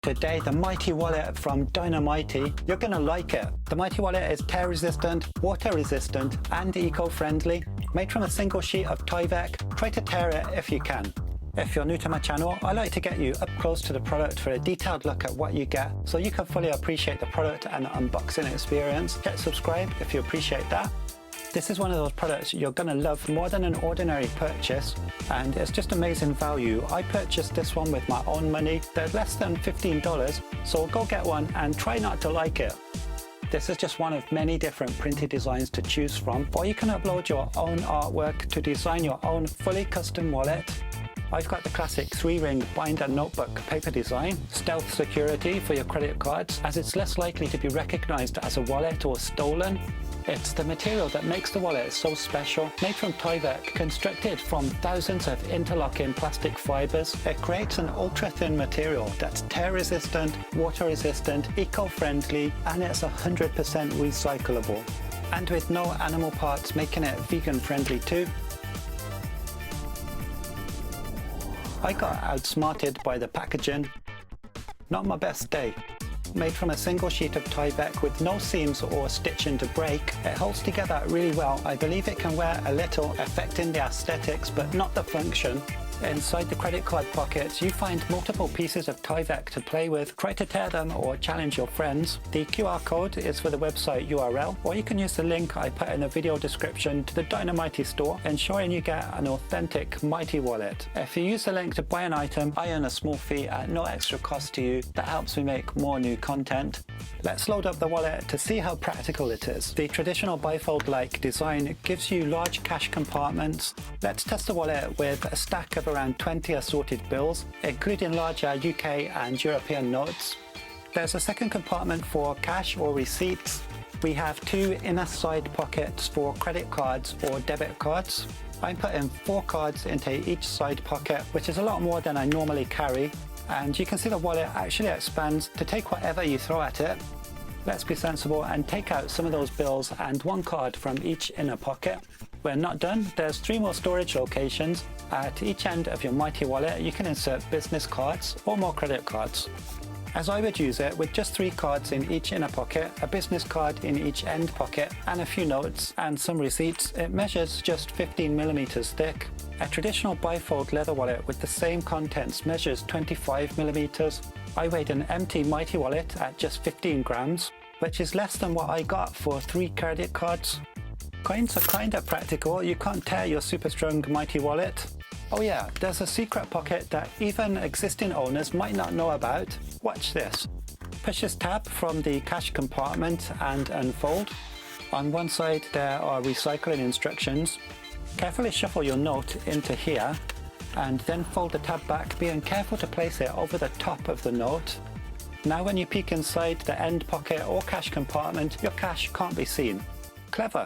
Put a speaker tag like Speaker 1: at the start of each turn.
Speaker 1: Today, the Mighty Wallet from Dynamighty, you're going to like it. The Mighty Wallet is tear resistant, water resistant and eco-friendly. Made from a single sheet of Tyvek. Try to tear it if you can. If you're new to my channel, I like to get you up close to the product for a detailed look at what you get so you can fully appreciate the product and unboxing experience. Hit subscribe if you appreciate that. This is one of those products you're going to love more than an ordinary purchase, and it's just amazing value. I purchased this one with my own money. They're less than $15, so go get one and try not to like it. This is just one of many different printed designs to choose from, or you can upload your own artwork to design your own fully custom wallet. I've got the classic 3-ring binder notebook paper design, stealth security for your credit cards, as it's less likely to be recognized as a wallet or stolen. It's the material that makes the wallet so special. Made from Tyvek, constructed from thousands of interlocking plastic fibers, it creates an ultra-thin material that's tear-resistant, water-resistant, eco-friendly, and it's 100% recyclable. And with no animal parts, making it vegan-friendly too. I got outsmarted by the packaging. Not my best day. Made from a single sheet of Tyvek with no seams or stitching to break, it holds together really well. I believe it can wear a little, affecting the aesthetics but not the function. Inside the credit card pockets, you find multiple pieces of Tyvek to play with. Try to tear them or challenge your friends. The QR code is for the website URL, or you can use the link I put in the video description to the Dynamighty store, ensuring you get an authentic Mighty Wallet. If you use the link to buy an item, I earn a small fee at no extra cost to you. That helps me make more new content. Let's load up the wallet to see how practical it is. The traditional bifold-like design gives you large cash compartments. Let's test the wallet with a stack of around 20 assorted bills, including larger UK and European notes. There's a second compartment for cash or receipts. We have 2 inner side pockets for credit cards or debit cards. I'm putting 4 cards into each side pocket, which is a lot more than I normally carry. And you can see the wallet actually expands to take whatever you throw at it. Let's be sensible and take out some of those bills and 1 card from each inner pocket. We're not done. There's 3 more storage locations. At each end of your Mighty Wallet, you can insert business cards or more credit cards. As I would use it, with just 3 cards in each inner pocket, a business card in each end pocket, and a few notes and some receipts, it measures just 15mm thick. A traditional bifold leather wallet with the same contents measures 25mm. I weighed an empty Mighty Wallet at just 15 grams, which is less than what I got for 3 credit cards. Coins are kinda practical. You can't tear your super strong Mighty Wallet. Oh yeah, there's a secret pocket that even existing owners might not know about. Watch this. Push this tab from the cash compartment and unfold. On one side there are recycling instructions. Carefully shuffle your note into here and then fold the tab back, being careful to place it over the top of the note. Now when you peek inside the end pocket or cash compartment, your cash can't be seen. Clever.